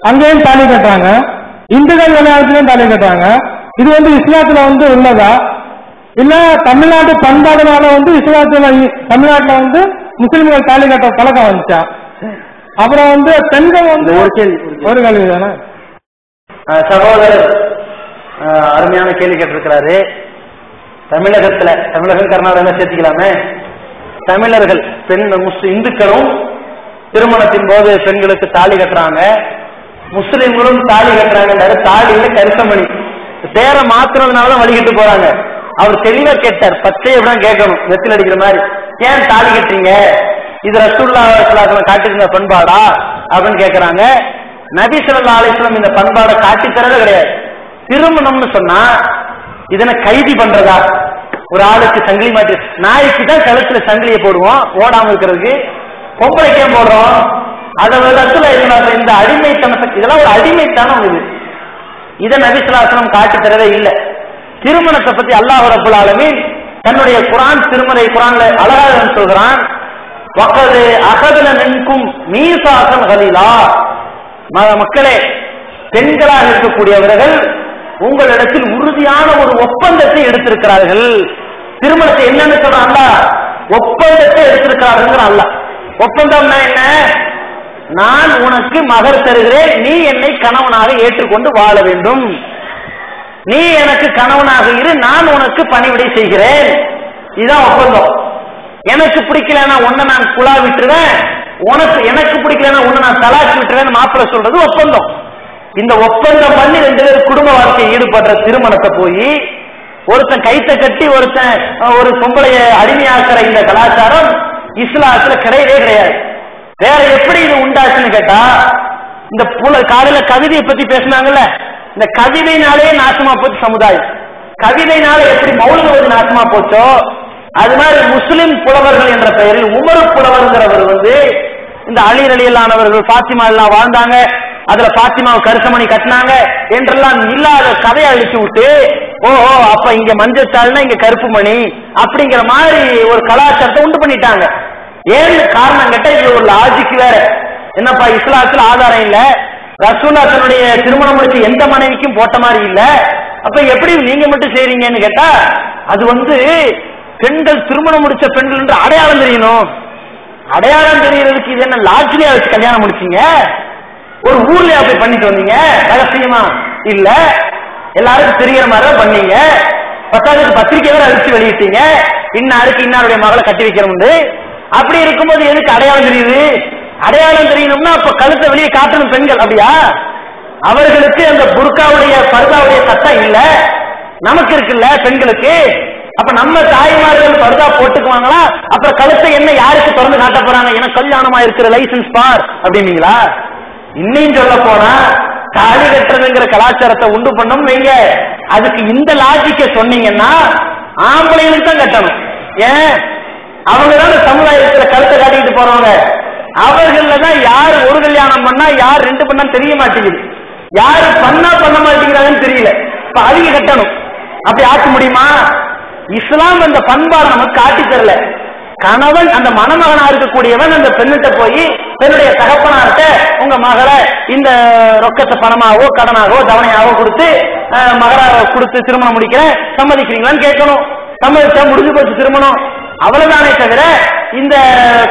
அங்கேயும் தாலி கட்டுறாங்க, இந்துக்கள் விளையாட்டுலயும் தாலி கட்டுறாங்க. இது இஸ்லாத்துல உள்ளதா இல்ல தமிழ்நாட்டு பண்பாடுனால இஸ்லாத்துல தமிழ்நாட்டுல முஸ்லிம்கள் தாலி கட்ட பழக்கம் வந்துச்சா? அப்புறம் பெண்கள் ஒரு கேள்வி தானே. சகோதரர் அருமையான கேள்வி கேட்டிருக்கிறாரு. தமிழகம் கர்நாடகா சேர்த்துக்கலாமே. தமிழர்கள் இந்துக்களும் திருமணத்தின் போது பெண்களுக்கு தாலி கட்டுறாங்க, முஸ்லிம்களும் தாலி கட்டுறாங்க. தாலியில கரிசமணி சேர மாத்துறதுனாலதான் வழிகிட்டு போறாங்க. அவர் தெளிவா கேட்டார், பச்சை எப்படிதான் கேட்கணும், வெத்தில் அடிக்கிற மாதிரி. ஏன் தாலி கட்டுறீங்க, இது ரசூலுல்லாஹி காட்டிருந்த பண்பாடா அப்படின்னு கேட்கிறாங்க. நபி ஸல்லல்லாஹு அலைஹி வஸல்லம் இந்த பண்பாடை காட்டி தரவே கிடையாது. திருமணம்னு சொன்னா இதனை கைதி பண்றதா? ஒரு ஆளுக்கு சங்கிலி மாட்டி, நாய்க்கு தான் கழுத்துல சங்கிலியை போடுவோம் ஓடாம இருக்கிறதுக்கு, பொம்பளைக்கே போடுறோம். அதை இந்த அடிமைத்தனத்தை, இதெல்லாம் ஒரு அடிமைத்தனம். இதை நபி ஸல்லல்லாஹு அலைஹி வஸல்லம் காட்டி தரவே இல்லை. திருமணத்தை பத்தி அல்லாஹ் ரப்பல் ஆலமீன் தன்னுடைய குர்ஆன் திருமறை குர்ஆன்ல அழகாக சொல்கிறான், வகது அகதுல மின்கும் மீசாகன் கலீலா. மக்களே, பெண்களாக இருக்கக்கூடியவர்கள் உங்களிடத்தில் உறுதியான ஒரு ஒப்பந்தத்தை எடுத்திருக்கிறார்கள். திருமணத்தை என்னன்னு சொல்றாங்க, ஒப்பந்தத்தை எடுத்திருக்கிறார்கள். அல்ல ஒப்பந்தம்னா என்ன? நான் உனக்கு மகர் தருகிறேன், நீ என்னை கணவனாக ஏற்றுக்கொண்டு வாழ வேண்டும், நீ எனக்கு கணவனாக இரு, நான் உனக்கு பணிவிடை செய்கிறேன். இதுதான் ஒப்பந்தம். எனக்கு பிடிக்கலன்னா உன்னை நான் குலா விட்டுருவேன், எனக்கு பிடிக்கலன்னா உன்னை நான் தலாக்கி விட்டுருவேன் மாப்பிள்ள சொல்றது ஒப்பந்தம். இந்த ஒப்பந்தம் பண்ணி 2 பேர் குடும்ப வாழ்க்கையை ஈடுபடுற திருமணத்தை போய் ஒருத்தன் கைத்த கட்டி ஒருத்தன் ஒரு பொம்பளைய அடிமையாக்குற இந்த கலாச்சாரம் இஸ்லாத்துல கிடையவே கிடையாது. வேற எப்படி இது உண்டாச்சுன்னு கேட்டா, இந்த காலையில கவிதையை பத்தி பேசினாங்கல்ல, இந்த கவிதைனாலே நாசமா போச்சு சமுதாயம். கவிதைனால எப்படி மௌலிகவாதி நாசமா போச்சோ அது மாதிரி முஸ்லிம் புலவர்கள் என்ற பெயரில் உமர் புலவர்ங்கிறவர் இந்த அலி ரலியல்லாஹு பாத்திமா எல்லாம் வாழ்ந்தாங்க, அதுல பாத்திமாவை கரிசமணி கட்டினாங்க என்றெல்லாம் இல்லாத கதையை அழிச்சு விட்டு, ஓஹோ அப்ப இங்க மஞ்சத்தாள்னா இங்க கருப்பு மணி அப்படிங்கிற மாதிரி ஒரு கலாச்சாரத்தை உண்டு பண்ணிட்டாங்க. ஏன் காரணம் கேட்டா இது ஒரு லாஜிக் வேற. என்னப்பா இஸ்லாத்துல ஆதாரம் இல்ல, ரசூலுல்லாஹ் தன்னுடைய திருமணம் முடிச்சு எந்த மனைவிக்கும் போட்ட மாதிரி இல்ல, அப்ப எப்படி நீங்க மட்டும் செய்றீங்கன்னு கேட்டா, அது பெண்கள் திருமணம் முடிச்ச பெண்கள் என்று அடையாளம் தெரியணும். அடையாளம் தெரியறதுக்கு இது என்ன லாட்ஜ்லயா வச்சு கல்யாணம் முடிச்சீங்க? ஒரு ஊர்லயா போய் பண்ணிட்டு வந்தீங்க? ரகசியமா இல்ல, எல்லாருக்கும் தெரியற மாதிரி பண்ணீங்க. 10வது பத்திரிகை வேற அழிச்சு வெளியிட்டீங்க, இன்னாருக்கு இன்னாருடைய மகளை கட்டி வைக்கிறோம். அப்படி இருக்கும்போது எதுக்கு அடையாளம் தெரியுது? அடையாளம் தெரியணும்னா அப்ப கழுத்தை வெளியே காட்டணும் பெண்கள். அப்படியா? அவர்களுக்கு அந்த புர்காவுடைய பர்தாவுடைய சட்டம் இல்ல, நமக்கு இருக்குல்ல பெண்களுக்கு. அப்ப நம்ம தாய்மார்கள் பர்தா போட்டுக்குவாங்களா? அப்புறம் கழுத்தை என்ன யாருக்கு திறந்து காட்ட போறாங்க? எனக்கு கல்யாணமா இருக்கிற லைசன்ஸ் பார் அப்படின்னீங்களா? இன்னும் சொல்ல போனா தாலி கட்டுறதுங்கிற கலாச்சாரத்தை உண்டு பண்ணணும் வைங்க, அதுக்கு இந்த லாஜிக்க சொன்னீங்கன்னா ஆம்பளைகளுக்கு தான் கட்டணும். ஏன்? அவங்கதான் சமுதாயத்துல கழுத்தை காட்டிக்கிட்டு போறவங்க. அவர்கள்தான் யார் ஒரு கல்யாணம் பண்ணா யார் 2 பண்ணா தெரிய மாட்டேங்குது, யாரு பண்ண மாட்டேங்கிறாங்கன்னு தெரியல. இப்ப அதிக கட்டணும். அப்படி ஆக்க முடியுமா? இஸ்லாம் அந்த பண்பாடு நமக்கு காட்டி தரல. கணவன் அந்த மணமகனா இருக்கக்கூடியவன் அந்த பெண்ணிட்ட போய் பெண்ணுடைய தகப்பனார்ட்ட உங்க மகளை இந்த ரொக்கத்தை பணமாகவோ கடனாகவோ தவணையாகவோ கொடுத்து மகளாக கொடுத்து திருமணம் முடிக்கிறேன் சம்மதிக்கிறீங்களான்னு கேட்கணும். சம்மதிச்சா முடிஞ்சு போச்சு திருமணம், அவ்வளவுதானே தவிர இந்த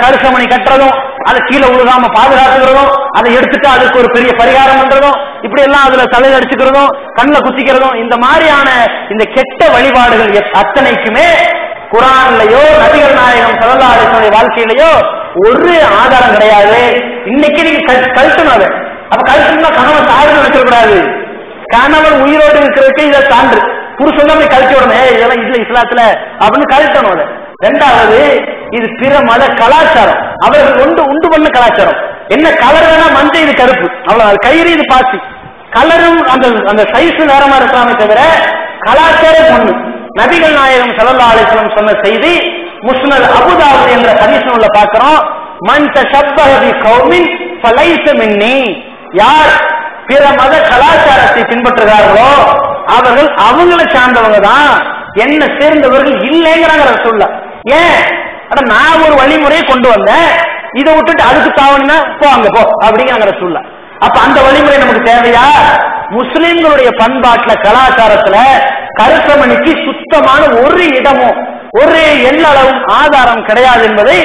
கருசமணி கட்டுறதும் அதை கீழே உழுகாம பாதுகாத்துக்கிறதும் அதை எடுத்துட்டு அதுக்கு ஒரு பெரிய பரிகாரம் பண்றதும் இப்படி எல்லாம் அதுல தலையில அடிச்சுக்கிறதும் கண்ணில் குத்திக்கிறதும் இந்த மாதிரியான இந்த கெட்ட வழிபாடுகள் அத்தனைக்குமே குர்ஆன்லயோ நபிகள் நாயகம் ஸல்லல்லாஹு அலைஹி வஸல்லம் வாழ்க்கையிலயோ ஒரு ஆதாரம் கிடையாது. இன்னைக்கு நீங்க கழட்டணும். அதை அப்ப கழட்டணும்னா கணவன் சாகுன்னு நினைக்க கூடாது. கணவன் உயிரோடு இருக்கிறதுக்கு இதை சான்று. புருஷன் தான் போய் கழட்டி விடணும், இதெல்லாம் இதுல இஸ்லாத்துல அப்படின்னு கழட்டணும். அதை ரெண்டாவது, இது பிற மத கலாச்சாரம், அவர்கள் உண்டு பண்ண கலாச்சாரம். என்ன கலர் வேணா மஞ்சள், இது கருப்பு, அவ்வளவு கயிறு இது பாசி, கலரும் அந்த சைஸ் வேறமா இருக்கலாமே தவிர கலாச்சாரம் ஒண்ணு. நபிகள் நாயகம் ஸல்லல்லாஹு அலைஹி வஸல்லம் சொன்ன செய்தி முஸ்னத் அபூ தாவூத் என்ற ஹதீஸ் நூல்ல பார்க்கிறோம். மன் தஷப்பஹ பி கௌமின் ஃபலைஸ மின்னி, யார் பிற மத கலாச்சாரத்தை பின்பற்றுகிறார்களோ அவர்கள் அவங்களை சார்ந்தவங்க தான், என்ன சேர்ந்தவர்கள் இல்லைங்கிறாங்க ரசூலுல்லாஹ். ஏன்? நான் ஒரு வழிமுறையை கொண்டு வந்தேன், இதை விட்டுட்டு அதுக்கு தாவணினா போ அங்க போ அப்படிங்கிறாங்க ரசூலுல்லாஹ். அப்ப அந்த வழிமுறை நமக்கு தேவையா? முஸ்லிம்களுடைய பண்பாட்டுல கலாச்சாரத்துல கருத்தமணிக்கு சுத்தமான ஒரு இடமும் ஒரு எல்லளவும் ஆதாரம் கிடையாது என்பதை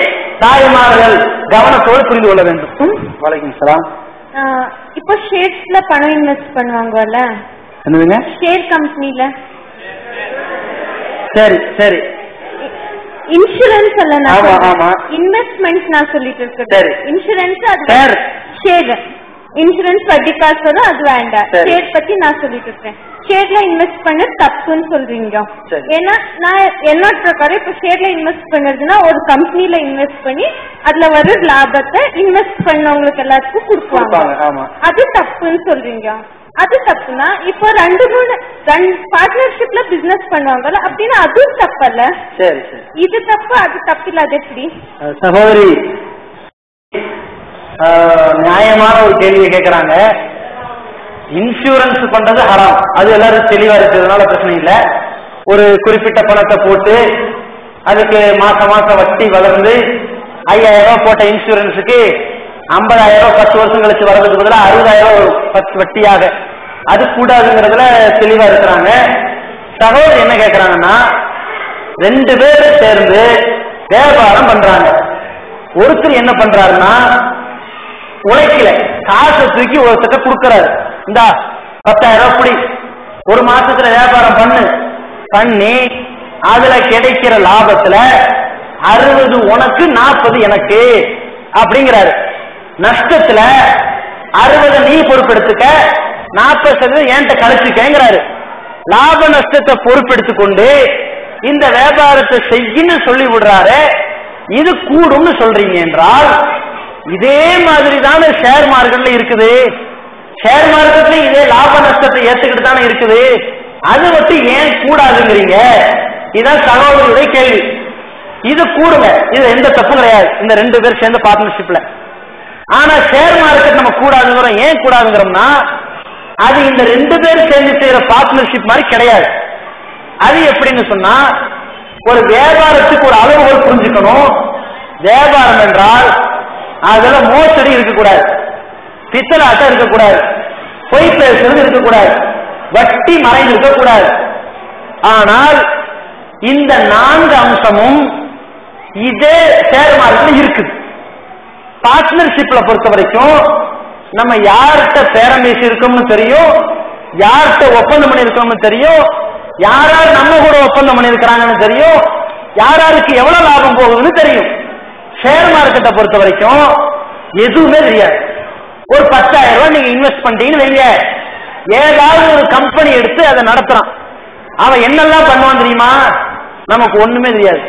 தாய்மார்கள் கவனத்தோடு புரிந்து கொள்ள வேண்டும். வலைக்கும் சலாம். இப்போ ஷேர்ஸ்ல பணம் இன்வெஸ்ட் பண்ணுவாங்கல்ல, என்னதுங்க? ஷேர் கம்பெனில. சரி சரி. இன்சூரன்ஸ் அல்ல, ஆமா இன்வெஸ்ட்மெண்ட் நான் சொல்லிட்டு இருக்கேன். சரி. இன்சூரன்ஸ் அது ஷேர், இன்சூரன்ஸ் வட்டி காசு வரும், அது வேண்டாம். ஷேர் பத்தி நான் சொல்லிட்டு இருக்கேன். ஷேர்ல இன்வெஸ்ட் பண்ண தப்புன்னு சொல்றீங்க. ஏன்னா நான் என்னோட பிரகாரம் இப்ப ஷேர்ல இன்வெஸ்ட் பண்ணுறதுன்னா ஒரு கம்பெனில இன்வெஸ்ட் பண்ணி அதுல வர லாபத்தை இன்வெஸ்ட் பண்ணவங்களுக்கு எல்லாத்துக்கும் கொடுப்பாங்க. அது தப்புன்னு சொல்றீங்க. அது தப்புனா இப்போ ரெண்டு பார்ட்னர்ஷிப்ல பிசினஸ் பண்ணுவாங்கல்ல, அப்படின்னா அதுவும் தப்பல்ல? சரி. இது தப்பு அது தப்பு இல்ல, அது எப்படி? சகோதரி நியாயமான ஒரு கேள்வியை கேட்கிறாங்க. இன்சூரன்ஸ் பண்றது ஹராம், அது எல்லாரும் தெளிவா இருக்கிறதுனால பிரச்சனை இல்லை. ஒரு குறிப்பிட்ட பணத்தை போட்டு அதுக்கு மாசம் வட்டி வளர்ந்து 5000 ரூபாய் போட்ட இன்சூரன்ஸுக்கு 50,000 ரூபாய் 10 வருஷம் கழிச்சு வர்றதுக்கு பதிலாக 60,000 ரூபாய் 10 வட்டியாக, அது கூடாதுங்கிறதுல தெளிவா இருக்கிறாங்க. சகோதரி என்ன கேட்கிறாங்கன்னா, 2 பேரும் சேர்ந்து வியாபாரம் பண்றாங்க. ஒருத்தர் என்ன பண்றாருன்னா, உழைக்கல காசை தூக்கி ஒருத்தட்ட கொடுக்கறாரு, இந்தா 10,000 ரூபாய் ஒரு மாசத்துல வியாபாரம் பண்ணி அதுல கிடைக்கிற லாபத்துல 60 உனக்கு 40 எனக்கு அப்படிங்கிறாரு. நஷ்டத்துல 60 நீ பொறுப்பெடுத்துக்க, 40% என்கிட்ட கழிச்சுக்கங்கிறாரு. லாப நஷ்டத்தை பொறுப்பெடுத்து கொண்டு இந்த வியாபாரத்தை செய்யன்னு சொல்லி விடுறாரு. இது கூடும்னு சொல்றீங்க என்றால், இதே மாதிரி தானே ஷேர் மார்க்கெட்ல இருக்குது. ஷேர் மார்க்கெட்ல இதே லாப நஷ்டத்தை ஏத்துக்கிட்டு தானே இருக்குது. அது மட்டும் ஏன் கூடாதுங்கிறீங்க? இதான் சகோதரியுடைய கேள்வி. இது கூடுங்க, இது எந்த தப்பும் கிடையாது இந்த 2 பேர் சேர்ந்த பார்ட்னர்ஷிப்ல. ஆனா ஷேர் மார்க்கெட் நம்ம கூடாதுங்கிறோம். ஏன் கூடாதுங்கிறோம்னா, அது இந்த 2 பேர் சேர்ந்து செய்யற பார்ட்னர்ஷிப் மாதிரி கிடையாது. அது எப்படின்னு சொன்னா, ஒரு வியாபாரத்துக்கு ஒரு அளவுகள் புரிஞ்சுக்கணும். வியாபாரம் என்றால் அதுல மோசடி இருக்கக்கூடாது, பித்தலாட்டம் இருக்கக்கூடாது, பொய் பேசுறது இருக்கக்கூடாது, வட்டி மறைந்து இருக்கக்கூடாது. ஆனால் இந்த 4 அம்சமும் இதே ஷேர் மார்க்கெட்ல இருக்குது. பார்ட்னர்ஷிப்ல பொறுத்த வரைக்கும் நம்ம யார்கிட்ட பேரம் பேசி இருக்கோம்னு தெரியும், யார்கிட்ட ஒப்பந்தம் பண்ணி இருக்கோம்னு தெரியும், யார் நம்ம கூட ஒப்பந்தம் பண்ணி இருக்கிறாங்கன்னு தெரியும், யாருக்கு எவ்வளவு லாபம் போகுதுன்னு தெரியும். ஷேர் மார்க்கெட்டை பொறுத்த வரைக்கும் எதுவுமே தெரியாது. ஒரு 10,000 ரூபாய் நீங்க இன்வெஸ்ட் பண்றீங்கன்னு வைங்க, ஏதாவது ஒரு கம்பெனி எடுத்து அதை நடத்துறான். அவன் என்னெல்லாம் பண்ணுவான் தெரியுமா? நமக்கு ஒண்ணுமே தெரியாது.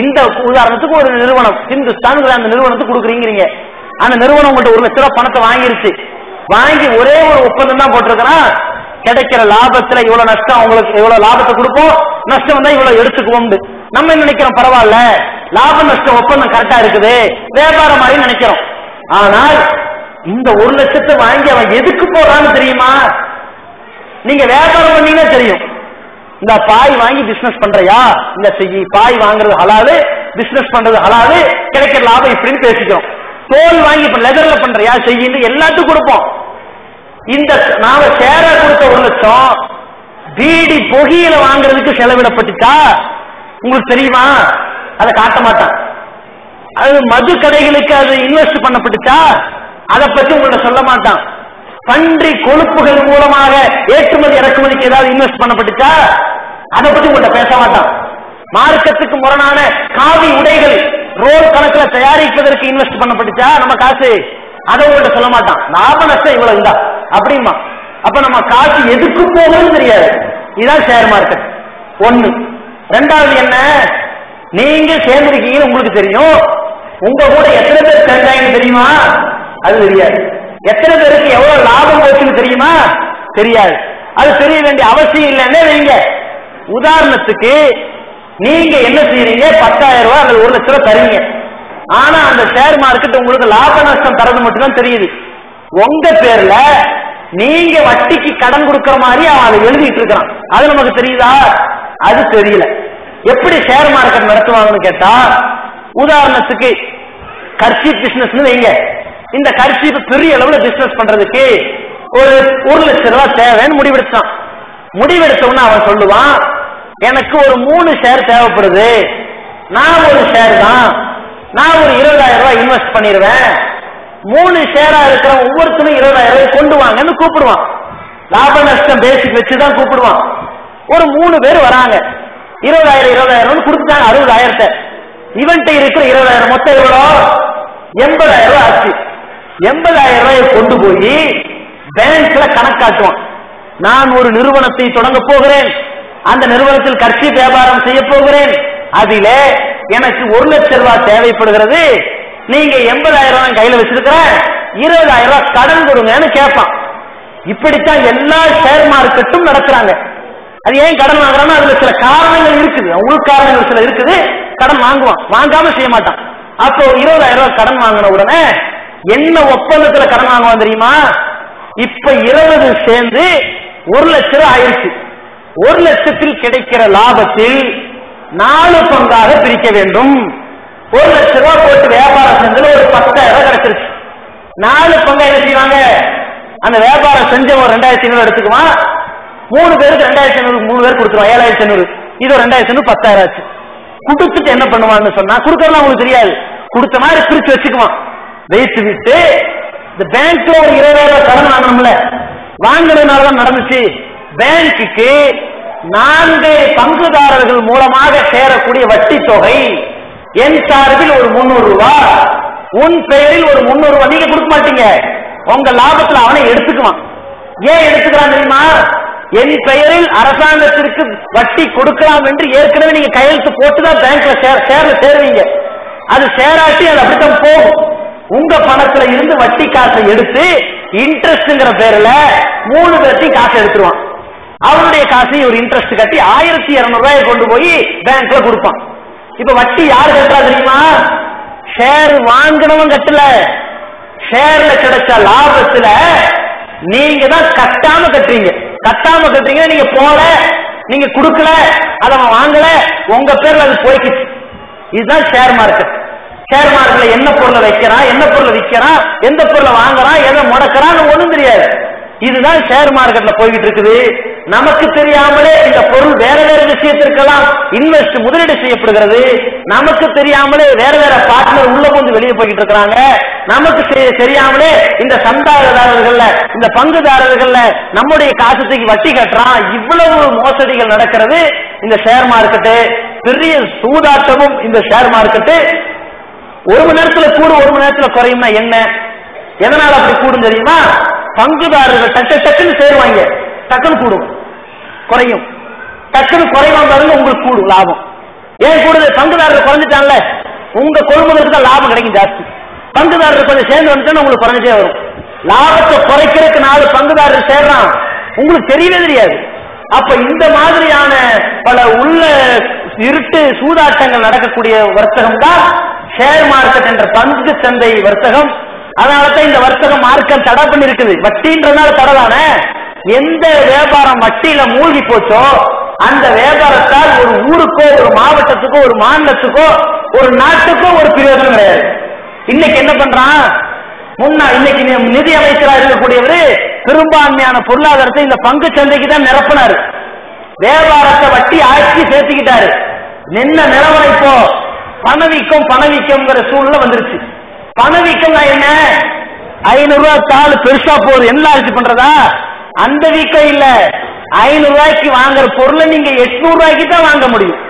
இந்த உதாரணத்துக்கு ஒரு நிறுவனம் ஹிந்துஸ்தான், அந்த நிறுவனத்துக்கு கொடுக்குறீங்க. அந்த நிறுவனம் உங்கள்கிட்ட 1 லட்ச ரூபாய் பணத்தை வாங்கிருச்சு. வாங்கி ஒரே ஒரு ஒப்பந்தம் தான் போட்டிருக்கிறான், கிடைக்கிற லாபத்துல இவ்வளவு நஷ்டம், உங்களுக்கு இவ்வளவு லாபத்தை கொடுப்போம், நஷ்டம் வந்தா இவ்வளவு எடுத்துக்குவோம். நம்ம என்ன நினைக்கிறோம், பரவாயில்ல லாப நஷ்டம் ஒப்பந்தம் கரெக்டா இருக்குது, வியாபாரம் மாதிரி நினைக்கிறோம். ஆனால் இந்த 1 லட்சத்தை வாங்கி அவன் எதுக்கு போறான்னு தெரியுமா? நீங்க வியாபாரம் பண்ணீங்கன்னா தெரியும். இந்த பாய் வாங்கி பிசினஸ் பண்றியா, இந்த செய்யி பாய் வாங்குறது ஹலாலு, பிசினஸ் பண்றது ஹலாலு, கிடைக்கிற லாபம் இப்படின்னு பேசிக்கிறோம். தோல் வாங்கி இப்ப லெதர்ல பண்றியா செய்யின்னு எல்லாத்துக்கும் கொடுப்போம். இந்த நாம சேர கொடுத்த 1 லட்சம் பீடி புகையில வாங்குறதுக்கு செலவிடப்பட்டுச்சா உங்களுக்கு தெரியுமா? அதை காட்ட மாட்டான். அது மது கடைகளுக்கு அது இன்வெஸ்ட் பண்ணப்பட்டுச்சா அதை பத்தி உங்கள்ட்ட சொல்ல மாட்டான். பன்றி கொழுப்புகள் மூலமாக ஏற்றுமதி இறக்குமதிக்கு ஏதாவது இன்வெஸ்ட் பண்ணப்பட்டுச்சா அதை பத்தி உங்கள்ட்ட பேச மாட்டான். மார்க்கத்துக்கு முரணான காவி உடைகள் ரோல் கணக்கில் தயாரிப்பதற்கு இன்வெஸ்ட் பண்ணப்பட்டுச்சா நம்ம காசு, அதை உங்கள்ட்ட சொல்ல மாட்டான். லாப நஷ்டம் இவ்வளவு இருந்தா அப்படிமா. அப்ப நம்ம காசு எதுக்கு போகுதுன்னு தெரியாது. இதான் ஷேர் மார்க்கெட். 1. 2வது என்ன, நீங்க சேர்ந்திருக்கீங்கன்னு உங்களுக்கு தெரியும். உங்க கூட எத்தனை பேர் சேர்ந்தாங்கன்னு தெரியுமா? அது தெரியாது. எத்தனை பேருக்கு எவ்வளவு லாபம் போச்சுன்னு தெரியுமா? தெரியாது. அது தெரிய வேண்டிய அவசியம் இல்லைன்னு வைங்க. உதாரணத்துக்கு நீங்க என்ன செய்யறீங்க, 10,000 ரூபாய் அல்லது 1 லட்சம் ரூபாய் தரீங்க. ஆனா அந்த ஷேர் மார்க்கெட் உங்களுக்கு லாப நஷ்டம் தரது மட்டும்தான் தெரியுது. உங்க பேர்ல நீங்க வட்டிக்கு கடன் கொடுக்கிற மாதிரி அவன் அதை எழுதிட்டு இருக்கான். அது நமக்கு தெரியுதா? அது தெரியல. எப்படி ஷேர் மார்க்கெட் நடத்துவாங்கன்னு கேட்டா, உதாரணத்துக்கு கர்ச்சீப் பிசினஸ் வைங்க. இந்த கர்ச்சீப் பெரிய அளவுல பிசினஸ் பண்றதுக்கு ஒரு 1,00,000 தேவைன்னு முடிவெடுத்தான். முடிவெடுத்தவன அவன் சொல்லுவான், எனக்கு ஒரு 3 ஷேர் தேவைப்படுது, நான் ஒரு ஷேர் தான், நான் ஒரு 20,000 இன்வெஸ்ட் பண்ணிடுவேன், 3 ஷேரா இருக்கிற ஒவ்வொருத்தரும் 20,000 கொண்டு வாங்கன்னு கூப்பிடுவான். லாப நஷ்டம் பேசிக் வச்சுதான் கூப்பிடுவான். ஒரு 3 பேர் வராங்க, 20,000 கொடுத்துட்டாங்க 60,000. இவன்ட்ட இருக்கிற 20,000 மொத்தம் எவ்வளோ? 80,000 ஆச்சு. 80,000 கொண்டு போய் பேங்க்ல கணக்காட்டுவான். நான் ஒரு நிறுவனத்தை தொடங்க போகிறேன், அந்த நிறுவனத்தில் கட்சி வியாபாரம் செய்ய போகிறேன், அதிலே எனக்கு 1,00,000 தேவைப்படுகிறது, நீங்க 80,000 கையில வச்சிருக்கிற 20,000 கடன் கொடுங்கன்னு கேட்பான். இப்படித்தான் எல்லா ஷேர் மார்க்கெட்டும் நடக்கிறாங்க. அது ஏன் கடன் வாங்குறான்னா அதுல சில காரணங்கள் இருக்குது, உள் காரணங்கள் சில இருக்குது. கடன் வாங்குவான், வாங்காம செய்ய மாட்டான். அப்போ 20,000 கடன் வாங்கின உடனே என்ன ஒப்பந்தத்துல கடன் வாங்குவான் தெரியுமா? இப்ப 20 சேர்ந்து 1,00,000 ஆயிடுச்சு. 1,00,000 கிடைக்கிற லாபத்தில் 4 பங்காக பிரிக்க வேண்டும். 1,00,000 போட்டு வியாபாரம் செஞ்சதுல ஒரு 10,000 கிடைச்சிருச்சு. 4 பங்கா என்ன செய்வாங்க? அந்த வியாபாரம் செஞ்ச ஒரு 2,500 எடுத்துக்குவான். 3 பேருக்கு 2,500, 3 பேர் கொடுத்துருவான் 7,500. இது 2,500 10,000 ஆச்சு. கொடுத்துட்டு என்ன பண்ணுவான்னு சொன்னா, கொடுக்கறதுலாம் உங்களுக்கு தெரியாது, கொடுத்த மாதிரி பிரிச்சு வச்சுக்குவான். வைத்து விட்டு இந்த பேங்க்ல ஒரு 20,000 கடன் வாங்கணும்ல, வாங்கினதுனாலதான் நடந்துச்சு. பேங்குக்கு 4 பங்குதாரர்கள் மூலமாக சேரக்கூடிய வட்டி தொகை, என் சார்பில் ஒரு 300 ரூபாய், உன் பெயரில் ஒரு 300 ரூபாய். நீங்க கொடுக்க மாட்டீங்க, உங்க லாபத்துல அவனை எடுத்துக்குவான். ஏன் எடுத்துக்கிறான் தெரியுமா? என் பெயரில் அரசாங்கத்திற்கு வட்டி கொடுக்கலாம் என்று ஏற்கனவே நீங்க கையெழுத்து போட்டுதான் பேங்க்ல சேர்ல சேருவீங்க. அது சேராட்டி அது அப்படித்தான் போகும். உங்க பணத்துல இருந்து வட்டி காசை எடுத்து இன்ட்ரெஸ்ட்ங்கிற பேர்ல 3 பேர்த்தையும் காசை எடுத்துருவான். அவனுடைய காசை ஒரு இன்ட்ரெஸ்ட் கட்டி 1,200 ரூபாயை கொண்டு போய் பேங்க்ல கொடுப்பான். இப்ப வட்டி யாரு கட்டுறா தெரியுமா? ஷேர் வாங்கினவன் கட்டல, ஷேர்ல கிடைச்ச லாபத்துல நீங்க தான் கட்டாம கட்டுறீங்க. கட்டாம கட்டுறீங்க, நீங்க போல, நீங்க கொடுக்கல, அதை அவன் வாங்கல, உங்க பேர்ல அது போய்க்குச்சு. இதுதான் ஷேர் மார்க்கெட். ஷேர் மார்க்கெட்ல என்ன பொருளை வைக்கிறான், என்ன பொருளை விற்கிறான், எந்த பொருளை வாங்குறான், எதை முடக்கிறான்னு ஒண்ணும் தெரியாது. இதுதான் ஷேர் மார்க்கெட்ல போய்கிட்டு இருக்குது. நமக்கு தெரியாமலே இந்த பொருள் வேற வேற விஷயத்திற்கெல்லாம் இன்வெஸ்ட் முதலீடு செய்யப்படுகிறது. நமக்கு தெரியாமலே வேற வேற பார்ட்னர் உள்ள வந்து வெளியே போய்கிட்டு இருக்கிறாங்க. நமக்கு தெரியாமலே இந்த சந்தாதாரர்கள்ல, இந்த பங்குதாரர்கள்ல நம்முடைய காசத்துக்கு வட்டி கட்டுறான். இவ்வளவு மோசடிகள் நடக்கிறது இந்த ஷேர் மார்க்கெட்டு. பெரிய சூதாட்டமும் இந்த ஷேர் மார்க்கெட்டு. 1 மணி நேரத்துல கூடும், 1 மணி நேரத்துல குறையும்னா என்ன? எதனால அப்படி கூடும் தெரியுமா? பங்குதாரர்கள் டக்குன்னு சேருவாங்க, டக்குன்னு கூடும், குறையும். டக்குன்னு குறைவா பாருங்க, உங்களுக்கு கூடும் லாபம். ஏன் கூடுது? பங்குதாரர்கள் குறைஞ்சிட்டான்ல, உங்க கொள்முதலுக்கு தான் லாபம் கிடைக்கும் ஜாஸ்தி. பங்குதாரர்கள் கொஞ்சம் சேர்ந்து வந்துட்டா உங்களுக்கு குறைஞ்சே வரும். லாபத்தை குறைக்கிறதுக்கு 4 பங்குதாரர்கள் சேர்றான், உங்களுக்கு தெரியவே தெரியாது. அப்ப இந்த மாதிரியான பல உள்ள இருட்டு சூதாட்டங்கள் நடக்கக்கூடிய வர்த்தகம் தான் ஷேர் மார்க்கெட் என்ற பங்கு சந்தை வர்த்தகம். அதனாலதான் இந்த வர்த்தக மார்க்கம் தடை பண்ணி இருக்குது. வட்டின்றதுனால தடைதானே. எந்த வியாபாரம் வட்டியில மூழ்கி போச்சோ அந்த வியாபாரத்தால் ஒரு ஊருக்கோ, ஒரு மாவட்டத்துக்கோ, ஒரு மாநிலத்துக்கோ, ஒரு நாட்டுக்கோ ஒரு பிரயோஜனம் கிடையாது. இன்னைக்கு என்ன பண்றான்? இன்னைக்கு நிதி அமைச்சராக இருக்கக்கூடியவர் பெரும்பான்மையான பொருளாதாரத்தை இந்த பங்கு சந்தைக்கு தான் நிரப்பினாரு. வியாபாரத்தை வட்டி ஆட்சி சேர்த்துக்கிட்டாரு. நின்ன நிலவரம் இப்போ பணவீக்கம்ங்கிற சூழ்நிலை வந்துருச்சு. பணவீக்கம் என்ன? 500 ரூபாய் தாள் பெருசா போகுது, என்ன ஆட்சி பண்றதா? அந்த வீக்கம் இல்ல. 500 ரூபாய்க்கு வாங்குற பொருளை நீங்க 800 ரூபாய்க்கு தான் வாங்க முடியும்.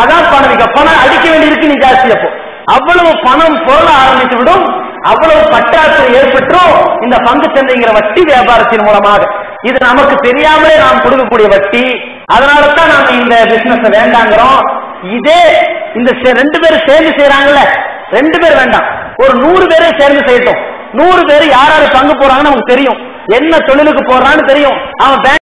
அதான் பணவீக்கம். பணம் அடிக்க வேண்டியிருக்கு நீ ஜாஸ்தி. அப்போ அவ்வளவு பணம் பொருள ஆரம்பித்து விடும், அவ்வளவு பற்றாக்குறை ஏற்பட்டும் இந்த பங்கு சந்தைங்கிற வட்டி வியாபாரத்தின் மூலமாக. இது நமக்கு தெரியாமலே நாம் கொடுக்கக்கூடிய வட்டி. அதனால தான் நாம இந்த பிசினஸ் வேண்டாங்கிறோம். இதே இந்த 2 பேரும் சேர்ந்து செய்யறாங்கல்ல, 2 பேர் வேண்டாம், ஒரு 100 பேரே சேர்ந்து செய்யட்டும். 100 பேர் யாராரு பங்கு போறாங்கன்னு நமக்கு தெரியும், என்ன தொழிலுக்கு போறான்னு தெரியும், அவன் பேங்க்